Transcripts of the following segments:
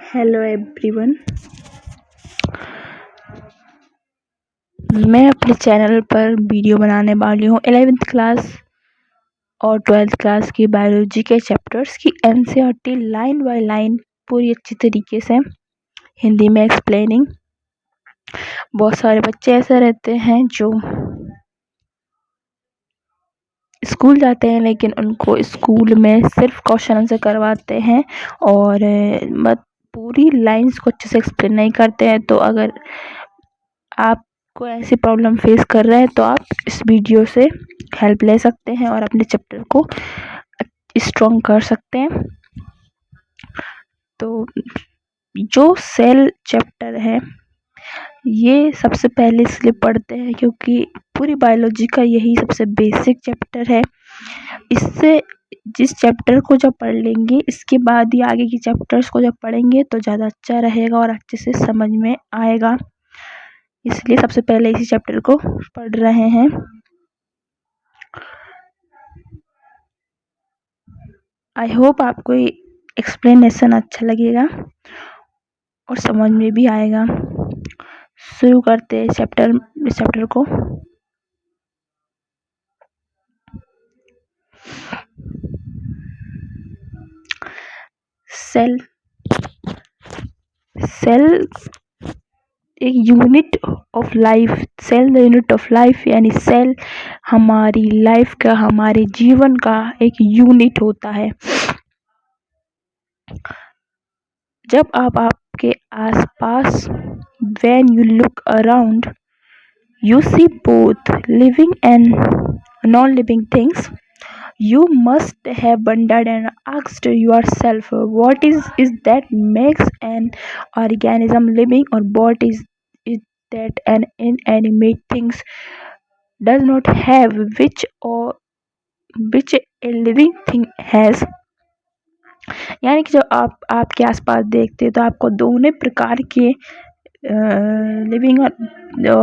Hello everyone. मैं अपने channel पर वीडियो बनाने वाली हूँ 11th क्लास और 12th क्लास की बायोलॉजी के चैप्टर्स की एनसीईआरटी लाइन बाय लाइन पूरी अच्छी तरीके से हिंदी में एक्सप्लेनिंग। बहुत सारे बच्चे ऐसे रहते हैं जो स्कूल जाते हैं लेकिन उनको स्कूल में सिर्फ क्वेश्चन आंसर करवाते हैं और पूरी लाइंस को अच्छे से एक्सप्लेन नहीं करते हैं। तो अगर आपको ऐसी प्रॉब्लम फेस कर रहे हैं तो आप इस वीडियो से हेल्प ले सकते हैं और अपने चैप्टर को स्ट्रॉन्ग कर सकते हैं। तो जो सेल चैप्टर है ये सबसे पहले इसलिए पढ़ते हैं क्योंकि पूरी बायोलॉजी का यही सबसे बेसिक चैप्टर है। इससे जिस चैप्टर को जब पढ़ लेंगे इसके बाद ही आगे की चैप्टर्स को जब पढ़ेंगे तो ज़्यादा अच्छा रहेगा और अच्छे से समझ में आएगा। इसलिए सबसे पहले इसी चैप्टर को पढ़ रहे हैं। आई होप आपको एक्सप्लेनेशन अच्छा लगेगा और समझ में भी आएगा। शुरू करते हैं इस चैप्टर को। सेल एक unit of life, cell the unit of life यानी सेल हमारी लाइफ का, हमारे जीवन का एक यूनिट होता है। जब आप आपके आसपास when you look around you see both living and non-living things, you must have wondered and asked yourself what is that makes an organism living, or what is it that an inanimate things does not have which a living thing has। यानी कि जब आप आपके आसपास देखते हैं तो आपको दोनों प्रकार के लिविंग और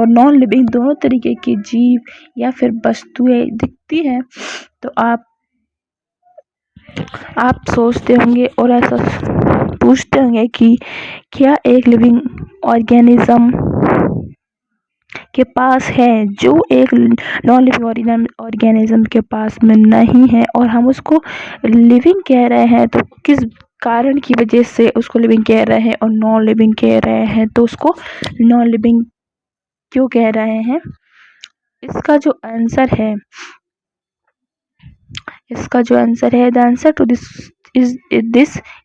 नॉन लिविंग दोनों तरीके की जीव या फिर वस्तुएं दिखती हैं। तो आप सोचते होंगे और ऐसा पूछते होंगे कि क्या एक लिविंग ऑर्गेनिज्म के पास है जो एक नॉन लिविंग ऑर्गेनिज्म के पास में नहीं है, और हम उसको लिविंग कह रहे हैं तो किस कारण की वजह से उसको लिविंग कह रहे हैं और नॉन लिविंग कह रहे हैं तो उसको नॉन लिविंग क्यों कह रहे हैं। इसका जो आंसर है the answer to this is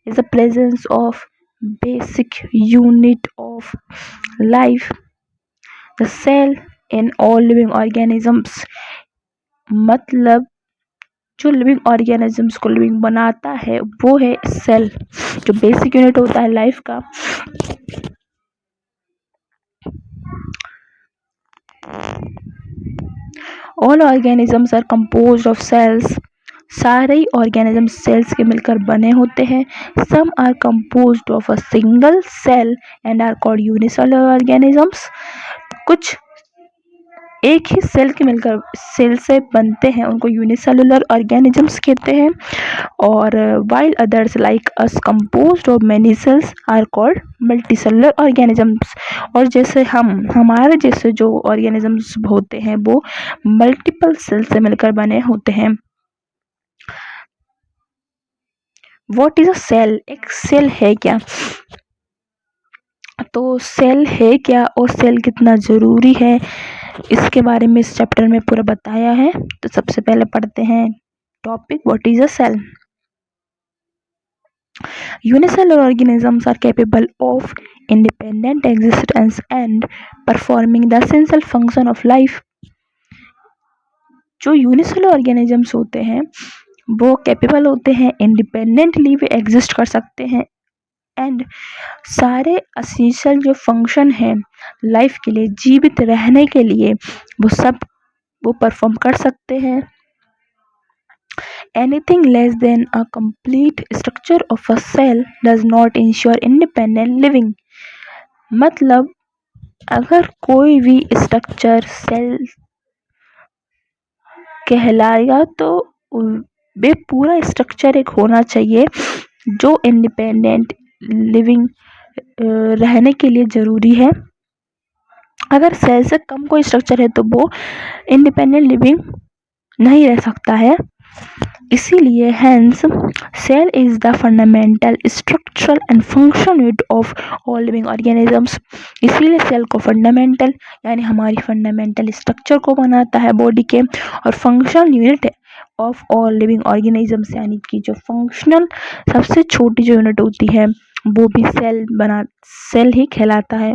the presence of basic unit of life the cell in all living organisms. मतलब जो लिविंग ऑर्गेनिजम्स को लिविंग बनाता है वो है सेल, जो बेसिक यूनिट होता है लाइफ का। All organisms are composed of cells. सारे ही ऑर्गेनिज्म सेल्स के मिलकर बने होते हैं। Some are composed of a single cell and are called unicellular organisms. कुछ एक ही सेल के मिलकर सेल से बनते हैं, उनको यूनिसेलुलर ऑर्गेनिजम्स कहते हैं। और while others like us composed of many cells are called multicellular organisms. और जैसे हमारे जैसे जो ऑर्गेनिजम्स होते हैं वो मल्टीपल सेल से मिलकर बने होते हैं। What is a cell? एक सेल है क्या? तो सेल है क्या और सेल कितना ज़रूरी है इसके बारे में इस चैप्टर में पूरा बताया है। तो सबसे पहले पढ़ते हैं topic what is a cell. Unicellular organisms are capable of independent existence and performing the essential function of life. जो यूनिसेलुलर ऑर्गेनिजम्स होते हैं वो कैपेबल होते हैं, इंडिपेंडेंटली भी एग्जिस्ट कर सकते हैं एंड सारे एसेंशियल जो फंक्शन है लाइफ के लिए, जीवित रहने के लिए, वो परफॉर्म कर सकते हैं। Anything less than a complete structure of a cell does not ensure independent living. मतलब अगर कोई भी स्ट्रक्चर सेल कहलाएगा तो वे पूरा स्ट्रक्चर एक होना चाहिए जो इंडिपेंडेंट लिविंग रहने के लिए ज़रूरी है। अगर सेल से कम कोई स्ट्रक्चर है तो वो इंडिपेंडेंट लिविंग नहीं रह सकता है। इसीलिए hence cell is the fundamental structural and function unit of all living organisms. इसीलिए सेल को फंडामेंटल यानी हमारी फंडामेंटल स्ट्रक्चर को बनाता है बॉडी के, और functional unit of all living organisms यानी कि जो फंक्शनल सबसे छोटी जो यूनिट होती है वो भी सेल ही कहलाता है।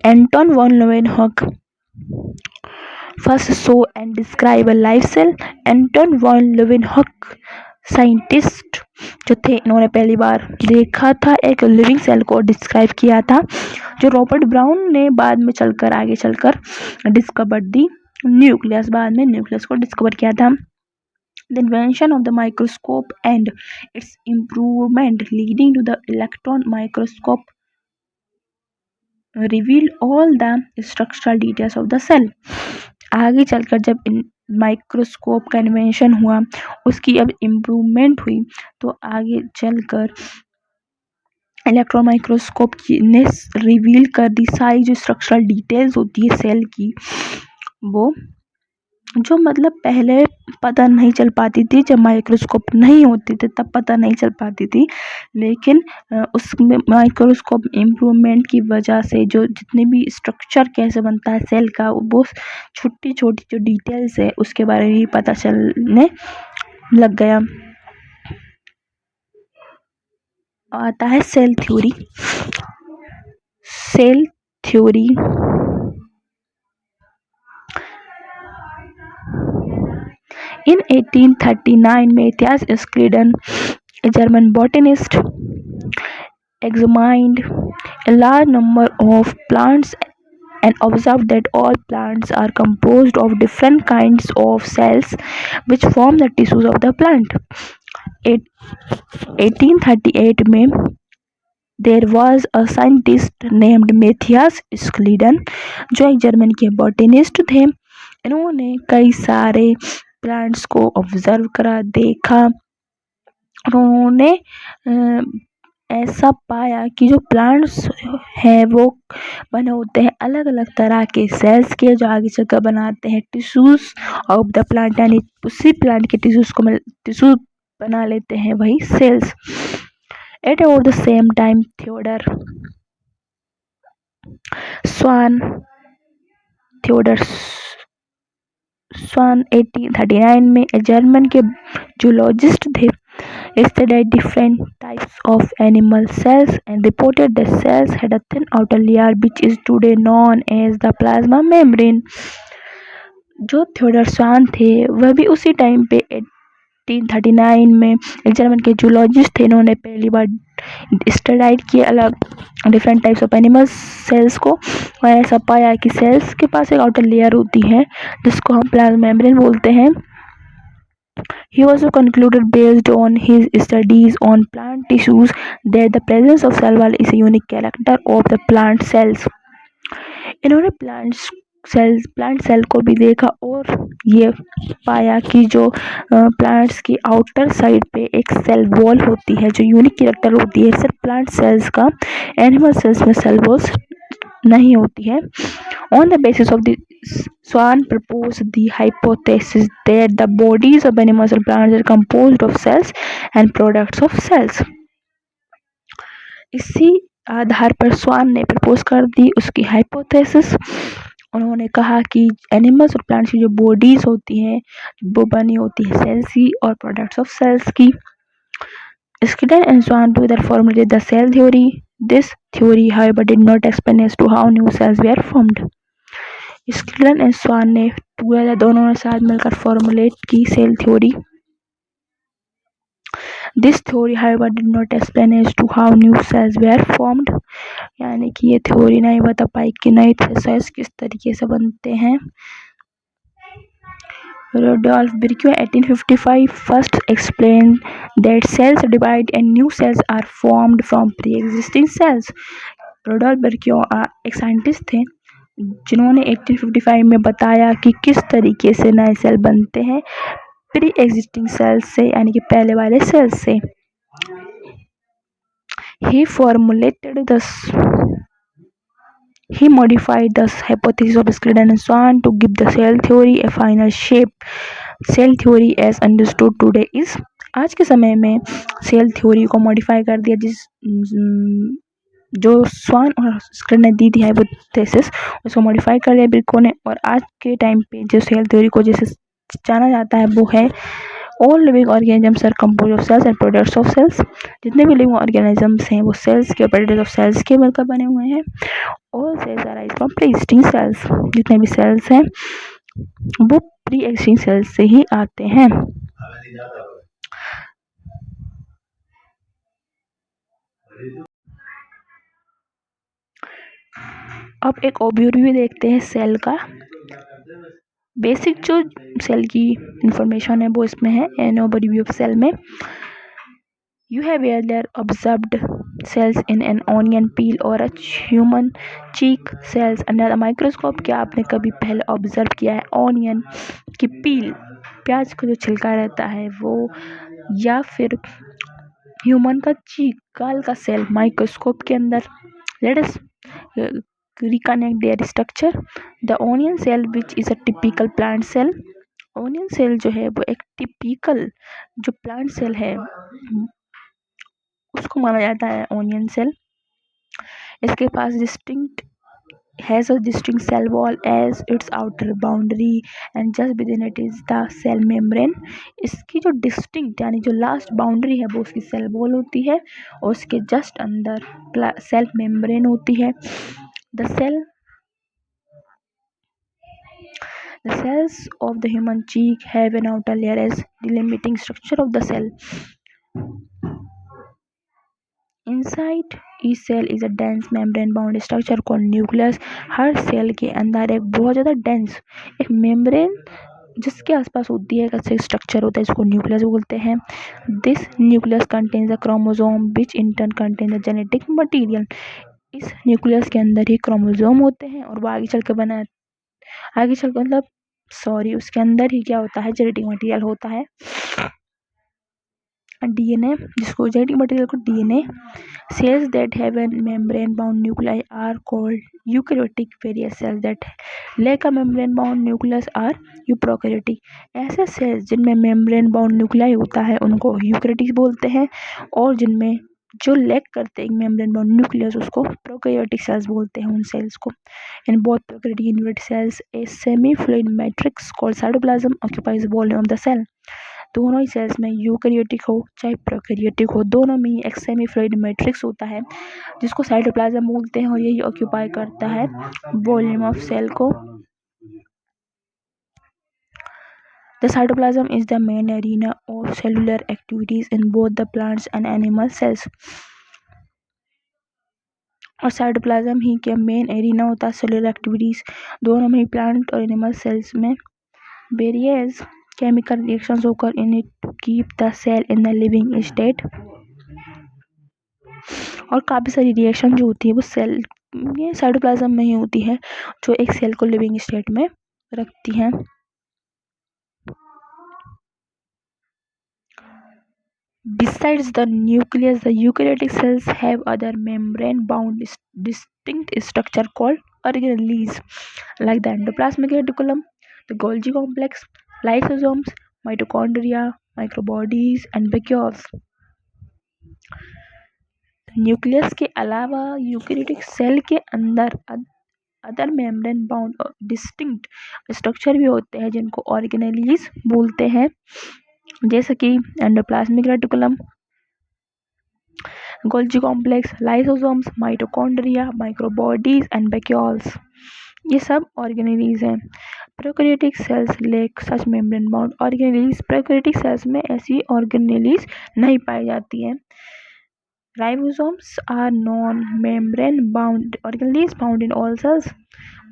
एंटोन वॉन लेeuwenhoek first saw and describe a live cell। Anton von लेeuwenhoek साइंटिस्ट जो थे, इन्होंने पहली बार देखा था एक लिविंग सेल को, डिस्क्राइब किया था, जो रॉबर्ट ब्राउन ने बाद में आगे चलकर डिस्कवर दी न्यूक्लियस, बाद में न्यूक्लियस को डिस्कवर किया था। The invention of the microscope and its improvement leading to the electron microscope revealed all the structural details of the cell। आगे चलकर जब माइक्रोस्कोप का इन्वेंशन हुआ, उसकी अब इम्प्रूवमेंट हुई, तो आगे चलकर इलेक्ट्रॉन माइक्रोस्कोप ने रिवील कर दी सारी जो स्ट्रक्चरल डिटेल्स होती है सेल की, वो जो मतलब पहले पता नहीं चल पाती थी, जब माइक्रोस्कोप नहीं होते थे तब पता नहीं चल पाती थी, लेकिन उसमें माइक्रोस्कोप इम्प्रूवमेंट की वजह से जो जितने भी स्ट्रक्चर कैसे बनता है सेल का, वो छोटी छोटी जो डिटेल्स है उसके बारे में भी पता चलने लग गया। आता है cell theory. Cell theory in 1839 Matthias Schleden, a German botanist, examined a large number of plants and observed that all plants are composed of different kinds of cells which form the tissues of the plant। 1838 में there was a scientist named Matthias Schleiden, जो एक German के botanist थे। इन्होंने कई सारे plants को observe करा, देखा, और उन्होंने ऐसा पाया कि जो प्लांट्स हैं वो बने होते हैं अलग अलग तरह के सेल्स के, जो आगे चलकर बनाते हैं टिश्यूज ऑफ द प्लांट, यानी उसी प्लांट के टिश्यू बना लेते हैं वही cells. At about the same time Theodor Schwann 1839 में जर्मन के जूलॉजिस्ट थे, studied different types of animal cells and reported that cells had a thin outer layer which is today known as the plasma membrane। जो Theodore स्वान थे वह भी उसी time पे 1839 में एक जर्मन के जूलॉजिस्ट थे। इन्होंने पहली बार स्टडीड किए अलग different types of animal cells को, और ऐसा पाया कि सेल्स के पास एक आउटर लेयर होती है जिसको हम प्लाज्मा मेम्ब्रेन बोलते हैं। He also concluded based on his studies on plant tissues that the presence of cell wall is a unique character of the plant cells। इन्होंने प्लांट सेल को भी देखा और ये पाया कि जो प्लांट्स की आउटर साइड पे एक सेल वॉल होती है जो यूनिक कैरेक्टर होती है सिर्फ प्लांट सेल्स का, एनिमल सेल्स में सेल वॉल्स नहीं होती है। On the basis of this, Swan proposed the hypothesis that the bodies of animals and plants are composed of cells and products of cells। इसी आधार पर स्वान ने प्रपोज कर दी उसकी हाइपोथेसिस। उन्होंने कहा कि एनिमल्स और प्लांट्स की जो बॉडीज होती हैं वो बनी होती है सेल्स की और प्रोडक्ट्स ऑफ सेल्स की। Schleden and Swan together formulated the cell theory। This theory, however, did not explain as to how new cells were formed। Schleiden and Schwann ने टूगेदर दोनों ने साथ मिलकर फॉर्मुलेट की cell theory. This theory however did not explain as to how new cells were formed, यानी कि ये theory नहीं बता पाई कि नए सेल्स किस तरीके से बनते हैं। Rudolf Virchow 1855 first explained that cells divide and new cells are formed from pre-existing cells। Rudolf बर्कियो एक साइंटिस्ट थे जिन्होंने 1855 में बताया कि किस तरीके से नए सेल बनते हैं प्री एग्जिस्टिंग सेल्स से, यानी कि पहले वाले सेल्स से। He formulated the He modified the hypothesis of Schleiden and Swan to give the cell theory a final shape. Cell theory as understood today is, आज के समय में सेल थ्योरी को मॉडिफाई कर दिया, जो स्वान और स्क्लेडन ने दी थी हाइपोथेसिस, उसको मॉडिफाई कर दिया ब्रिको ने। और आज के टाइम पे जो सेल थ्योरी को जैसे जाना जाता है वो है all living organisms are compose of cells and products of cells. जितने भी लिविंग ऑर्गेनिजम्स हैं वो सेल्स के प्रोडक्ट्स ऑफ सेल्स के मिलकर बने हुए हैं। All cells are from pre existing cells. जितने भी सेल्स हैं वो प्री एग्जिस्टिंग सेल्स से ही आते हैं। अब एक ओवरव्यू देखते हैं सेल का। बेसिक जो सेल की इंफॉर्मेशन है वो इसमें है। एन ओवरव्यू ऑफ सेल में You have earlier observed cells in an onion peel or a human cheek cells under the microscope। क्या आपने कभी पहले ऑब्जर्व किया है ऑनियन की पील, प्याज का जो छिलका रहता है वो, या फिर ह्यूमन का चीक गाल का सेल माइक्रोस्कोप के अंदर। Let us reconnect their structure. The onion cell which is a typical plant cell। Onion cell जो है वो एक टिपिकल जो प्लांट सेल है उसको माना जाता है ऑनियन सेल। इसके पास distinct has a distinct cell wall as its outer boundary and just within it is the cell membrane। इसकी जो डिस्टिंक्ट यानी जो लास्ट बाउंड्री है वो उसकी सेल वॉल होती है और उसके जस्ट अंदर सेल मेम्ब्रेन होती है। The cells of the human cheek have an outer layer as delimiting structure of the cell। Inside each cell is a dense membrane bound structure called nucleus। Her cell के अंदर एक बहुत ज़्यादा dense एक membrane जिसके आसपास होती है एक स्ट्रक्चर होता है, इसको न्यूक्लियस बोलते हैं। This nucleus contains the chromosome which in turn contain the genetic material. इस न्यूक्लियस के अंदर ही क्रोमोसोम होते हैं और वो आगे चल के मतलब उसके अंदर ही क्या होता है, जेनेटिक मटीरियल होता है, डीएनए, जिसको जेनेटिक मटीरियल को DNA. Cells that have an membrane bound nuclei are called eukaryotic. Various cells that lack a membrane bound nucleus are prokaryotic. ऐसे सेल्स जिनमें मेम्ब्रेन बाउंड न्यूक्लियाई होता है उनको यूकैरियोटिक बोलते हैं, और जिनमें जो लैक करते हैं मेम्ब्रेन बाउंड न्यूक्लियस उसको प्रोकैरियोटिक सेल्स बोलते हैं उन सेल्स को। In both prokaryotic and eukaryotic cells a semi fluid matrix called cytoplasm occupies the volume of the cell। दोनों ही सेल्स में यूकैरियोटिक हो चाहे प्रोकैरियोटिक हो, दोनों में ही एक सेमी फ्लूइड मैट्रिक्स होता है जिसको साइटोप्लाज्म बोलते हैं, और यही ऑक्यूपाई करता है वॉल्यूम ऑफ सेल को। The cytoplasm is the main arena of cellular activities in both the plants and animal cells। और साइटोप्लाज्म ही क्या मेन एरिना होता है सेलुलर एक्टिविटीज दोनों में ही, प्लांट और एनिमल सेल्स में। Various chemical reactions occur in it to keep the cell in the living state। और काफ़ी सारी रिएक्शन जो होती है वो सेल ये साइटोप्लाज्म में ही होती है जो एक सेल को लिविंग स्टेट में रखती हैं। Besides the nucleus, the eukaryotic cells have other membrane-bound distinct structure called organelles, like the endoplasmic reticulum, the Golgi complex, lysosomes, mitochondria, microbodies, and vacuoles। Nucleus के अलावा यूकैरियोटिक सेल के अंदर other membrane bound distinct structure भी होते हैं जिनको organelles बोलते हैं, जैसे कि endoplasmic reticulum, Golgi complex, lysosomes, mitochondria, microbodies and vacuoles. ये सब ऑर्गेनेलीज हैं। Prokaryotic cells lack such membrane bound organelles. Prokaryotic cells में ऐसी ऑर्गेनेलीज नहीं पाई जाती हैं। Ribosomes are non-membrane bound organelles found in all cells,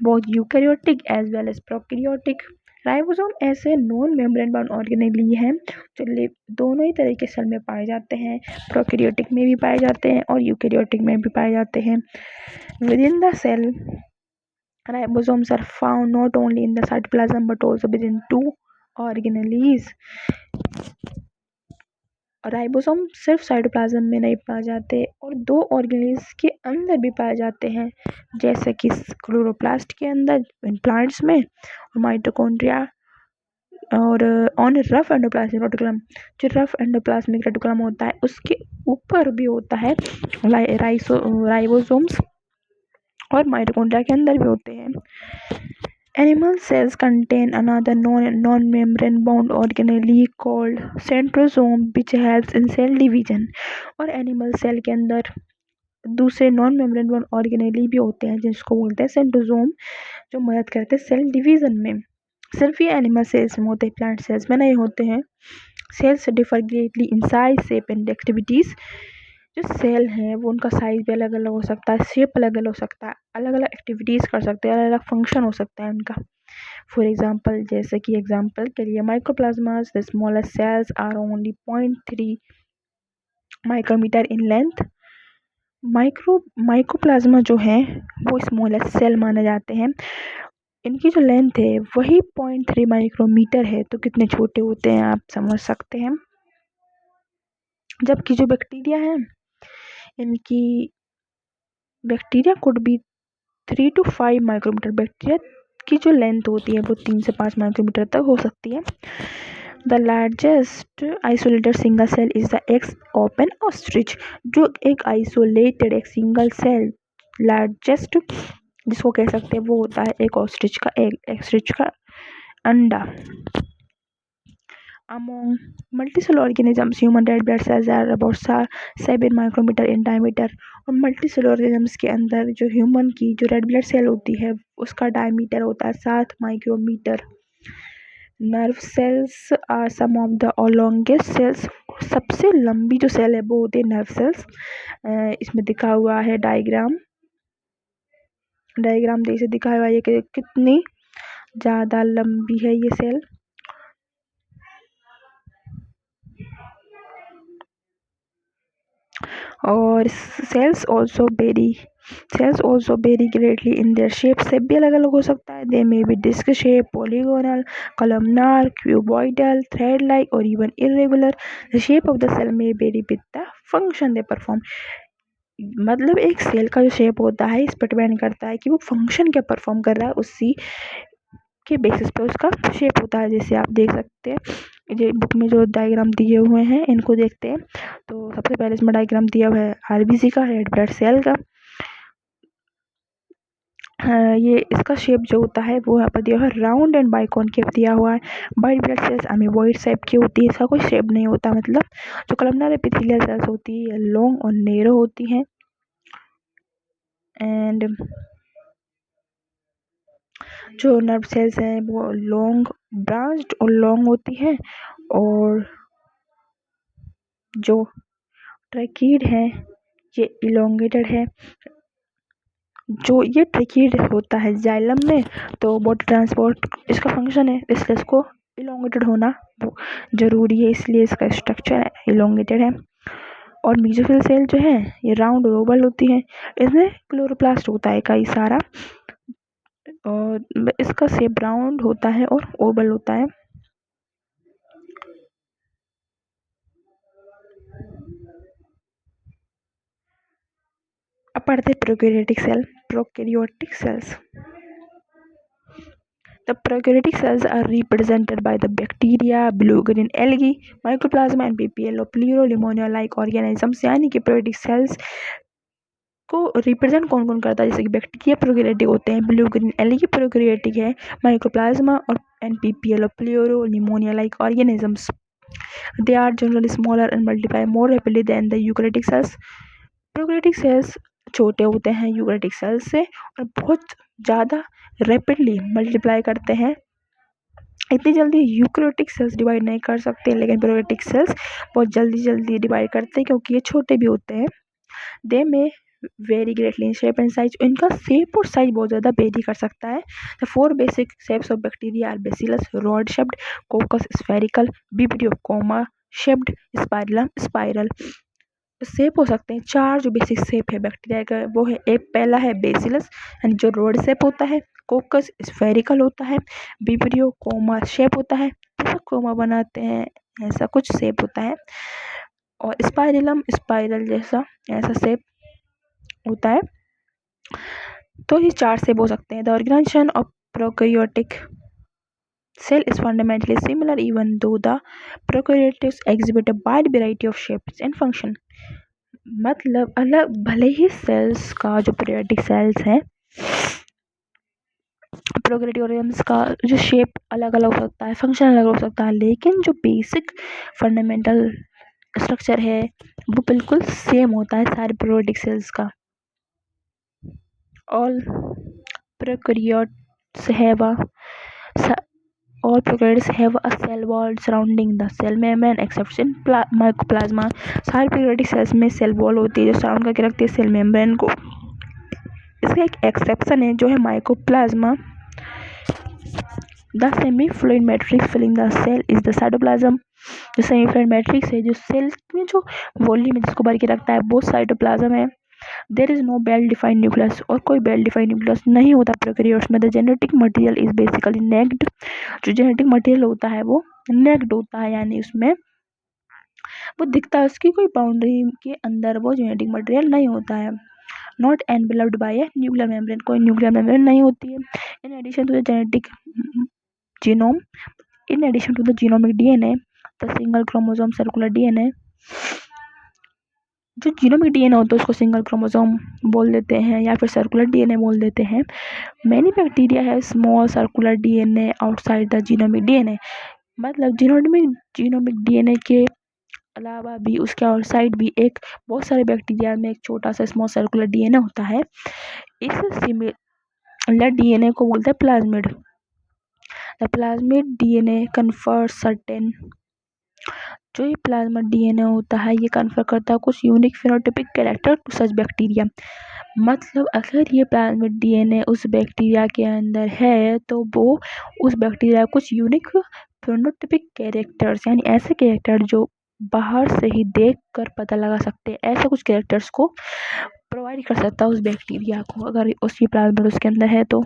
both eukaryotic as well as prokaryotic। Ribosome ऐसे non membrane bound organelle हैं जो दोनों ही तरह के सेल में पाए जाते हैं, प्रोकैरियोटिक में भी पाए जाते हैं और यूकैरियोटिक में भी पाए जाते हैं। Within the cell Ribosomes are found not only in the cytoplasm but also within two organelles. Ribosome सिर्फ साइटोप्लाज्म में नहीं पाए जाते और दो ऑर्गेनेल्स के अंदर भी पाए जाते हैं, जैसे कि क्लोरोप्लास्ट के अंदर प्लांट्स में और माइटोकॉन्ड्रिया और ऑन रफ एंडोप्लाज्मिक रेटिकुलम, जो रफ एंडोप्लाज्मिक रेटिकुलम होता है उसके ऊपर भी होता है राइबोसोम्स और माइटोकॉन्ड्रिया के अंदर भी होते हैं। Animal cells contain another non-membrane bound organelle called centrosome which helps in cell division। और एनिमल सेल के अंदर दूसरे नॉन मेम्ब्रेन बोन्ड ऑर्गेनेली भी होते हैं जिसको बोलते हैं सेंट्रोसोम, जो मदद करते हैं सेल डिवीजन में। सिर्फ ये एनिमल सेल्स में होते हैं, प्लांट सेल्स में नहीं होते हैं। Cells differ greatly in size, shape and activities. जो सेल हैं वो उनका साइज भी अलग अलग हो सकता है, शेप अलग अलग हो सकता है, अलग अलग एक्टिविटीज़ कर सकते हैं, अलग अलग फंक्शन हो सकता है उनका। फॉर एग्जाम्पल, जैसे कि एग्जाम्पल के लिए mycoplasmas, the smallest cells are only 0.3 micrometre in length. Mycoplasma जो है वो स्मॉलेस्ट सेल माने जाते हैं। इनकी जो लेंथ है वही 0.3 माइक्रोमीटर है, तो कितने छोटे होते हैं आप समझ सकते हैं। जबकि जो बैक्टीरिया है, इनकी bacteria could be 3 to 5 micrometer. Bacteria की जो लेंथ होती है वो 3 से 5 माइक्रोमीटर तक हो सकती है। The largest isolated single cell is the eggs of an ostrich. जो एक आइसोलेटेड एक सिंगल सेल लार्जेस्ट जिसको कह सकते हैं वो होता है एक ऑस्ट्रिच का एग, ऑस्ट्रिच का अंडा। Among multicellular organisms, human red blood cells are about 7 micrometer in diameter. और मल्टीसेलुलर ऑर्गेनिजम्स के अंदर जो ह्यूमन की जो रेड ब्लड सेल होती है उसका डायमीटर होता है 7 micrometer. Nerve cells are some of the longest cells. सबसे लंबी जो सेल है वो होती है नर्व सेल्स। इसमें दिखा हुआ है डायग्राम जैसे दिखाया हुआ है कि कितनी ज़्यादा लंबी है ये सेल। और cells also vary greatly in their shape. Shape भी अलग अलग हो सकता है। They may be disc shape, polygonal, columnar, cuboidal, thread like और even irregular. The shape of the cell may vary with the function they perform. मतलब एक cell का जो शेप होता है इस पर डिपेंड करता है कि वो फंक्शन क्या परफॉर्म कर रहा है, उसी के बेसिस पे उसका शेप होता है। जैसे आप देख सकते हैं ये बुक में जो डायग्राम दिए हुए हैं इनको देखते हैं, तो सबसे पहले इसमें डायग्राम दिया हुआ है आरबीसी का, रेड ब्लड सेल का। ये इसका शेप जो होता है वो यहाँ पर दिया हुआ है राउंड एंड बाइकॉनकेव दिया हुआ है। White blood cells amoeboid shape की होती है, इसका कोई शेप नहीं होता। मतलब जो कॉलमनर एपिथेलियल सेल्स होती है लॉन्ग और नैरो होती हैं एंड जो नर्व सेल्स हैं वो लॉन्ग ब्रांच्ड और लॉन्ग होती है। और जो ट्रैकीड है ये इलोंगेटेड है। जो ये ट्रैकीड होता है जाइलम में, तो बॉडी ट्रांसपोर्ट इसका फंक्शन है, इसलिए इसको इलोंगेटेड होना जरूरी है, इसलिए इसका स्ट्रक्चर इलोंगेटेड है। और मीजोफिल सेल जो है ये राउंड और ओवल होती है। इसमें क्लोरोप्लास्ट होता है कई सारा और इसका शेप राउंड होता है और ओवल होता है। अब पढ़ते prokaryotic cells. The prokaryotic cells are represented by the bacteria, blue-green algae, mycoplasma and PPL और pleurolimonium-like organisms। यानी कि प्रोकैरियोटिक सेल्स को रिप्रेजेंट कौन कौन करता है, जैसे कि बैक्टीरिया प्रोकैरियोटिक होते हैं, ब्लू ग्रीन एल्गी प्रोकैरियोटिक है, माइक्रोप्लाज्मा और एनपीपीएल और प्लूरोलिमोनिया-like organisms। They are generally smaller and multiply more rapidly than the eukaryotic cells। Prokaryotic cells छोटे होते हैं यूकैरियोटिक सेल्स से और बहुत ज़्यादा रैपिडली मल्टीप्लाई करते हैं। इतनी जल्दी यूकैरियोटिक सेल्स डिवाइड नहीं कर सकते, लेकिन प्रोकैरियोटिक सेल्स बहुत जल्दी डिवाइड करते हैं क्योंकि ये छोटे भी होते हैं। They may vary greatly in shape and size. इनका शेप और साइज बहुत ज़्यादा वेरी कर सकता है। The 4 basic shapes of bacteria are bacillus, rod shaped, coccus spherical, vibrio comma shaped, spirillum spiral. Shape हो सकते हैं। 4 जो बेसिक शेप है बैक्टीरिया का वो है, एक पहला है बेसिलस यानी जो रोड शेप होता है, कोकस स्फेरिकल होता है, विब्रियो कोमा शेप होता है, जैसा कोमा बनाते हैं ऐसा कुछ शेप होता है, और स्पाइरलम स्पाइरल जैसा ऐसा शेप होता है। तो ये 4 शेप हो सकते हैं। The organisation of prokaryotic cell is fundamentally similar even though the prokaryotes exhibit a wide variety of shapes and function। मतलब अलग भले ही सेल्स का जो प्रोकैरियोटिक सेल्स हैं, प्रोकैरियोट्स का जो शेप अलग अलग हो सकता है, फंक्शन अलग हो सकता है, लेकिन जो बेसिक फंडामेंटल स्ट्रक्चर है वो बिल्कुल सेम होता है सारे प्रोकैरियोटिक सेल्स का। All prokaryotes have a all prokaryotes have a cell wall surrounding the cell membrane except in mycoplasma। सारे प्रोकैरियोटिक सेल्स में सेल वॉल होती है जो सराउंड करके रखती है सेल मेम्ब्रेन को। इसका एक एक्सेप्शन है जो है mycoplasma. The semi fluid matrix filling the cell is the cytoplasm. जो सेमी फ्लूइड मैट्रिक्स है जो सेल में जो वॉल्यूम है जिसको भर के रखता है वो साइटोप्लाज्म है। There is no well defined nucleus, और कोई वेल डिफाइंड न्यूक्लियस नहीं होता प्रोकैरियोट्स में। The genetic material is basically naked. जो जेनेटिक मटेरियल होता है वो नेक्ड होता है, यानी उसमें वो दिखता है, उसकी कोई बाउंड्री के अंदर वो जेनेटिक मटेरियल नहीं होता है। Not enveloped by a nuclear membrane, कोई न्यूक्लियर मेम्ब्रेन नहीं होती है। In addition to the genetic genome, in addition to the genomic DNA, the single chromosome circular DNA. जो जीनोमिक डीएनए होता है उसको सिंगल क्रोमोसोम बोल देते हैं या फिर सर्कुलर डीएनए बोल देते हैं। मैनी बैक्टीरिया है small circular DNA outside the genomic DNA. मतलब जीनोमिक डीएनए के अलावा भी उसके आउटसाइड भी एक बहुत सारे बैक्टीरिया में एक छोटा सा स्मॉल सर्कुलर डीएनए होता है। इस सिमिलर डीएनए को बोलते हैं plasmid. The plasmid DNA confers certain, जो ये प्लाज्मा डीएनए होता है ये कन्फर करता है कुछ unique phenotypic character to such bacteria. मतलब अगर ये प्लाज्मिड डीएनए उस बैक्टीरिया के अंदर है तो वो उस बैक्टीरिया कुछ यूनिक फिनोटाइपिक कैरेक्टर्स यानी ऐसे कैरेक्टर जो बाहर से ही देख कर पता लगा सकते हैं, ऐसे कुछ कैरेक्टर्स को प्रोवाइड कर सकता है उस बैक्टीरिया को अगर उसकी प्लाज्मिड उसके अंदर है तो।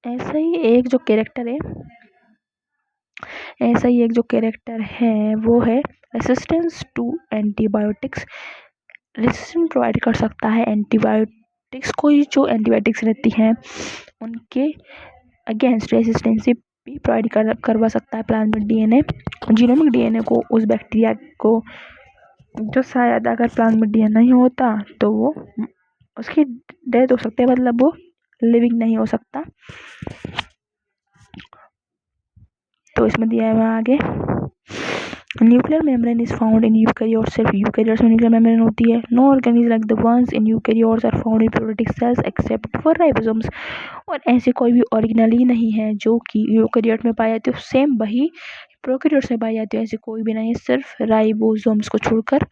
ऐसा ही एक जो कैरेक्टर है वो है resistance to antibiotics. Resistance provide कर सकता है एंटीबायोटिक्स को, जो एंटीबायोटिक्स रहती हैं उनके अगेंस्ट रेसिस्टेंसी भी प्रोवाइड करवा सकता है प्लाज्मिड डीएनए। जीनोमिक डीएनए को उस बैक्टीरिया को जो शायद अगर प्लाज्मिड डीएनए नहीं होता तो वो उसकी डेथ हो सकती है, मतलब वो लिविंग नहीं हो सकता। तो इसमें दिया है आगे nuclear membrane is found in eukaryotes. सिर्फ यूकैरियोट्स में न्यूक्लियर मेम्ब्रेन होती है। No organism like the ones in eukaryotes are found in prokaryotic cells except for ribosomes. और ऐसी कोई भी ऑर्गेनल ही नहीं है जो कि यूकैरियोट में पाई जाती है, सेम वही प्रोकैरियोट्स में पाई जाती है, ऐसी कोई भी नहीं है, सिर्फ राइबोसोम्स को छोड़कर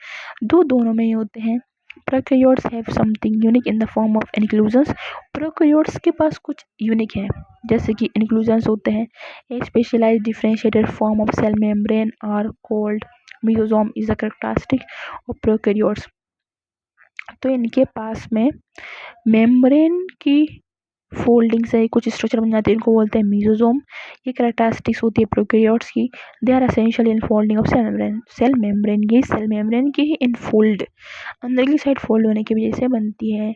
दोनों में ही होते हैं। Prokaryotes have something unique in the form of inclusions. Prokaryotes के पास कुछ यूनिक है जैसे कि इंक्लूजन्स होते हैं। A specialised differentiated form of cell membrane are called mesosome is a characteristic of prokaryotes. तो इनके पास में मेम्ब्रेन की फोल्डिंग से कुछ स्ट्रक्चर बन जाते हैं, इनको बोलते हैं मेसोसोम। ये कैरेक्टरिस्टिक्स होती है प्रोकैरियोट्स की। They are essential in folding of cell membrane. ये सेल मेम्ब्रेन की ही इनफोल्ड अंदर की साइड फोल्ड होने की वजह से बनती है।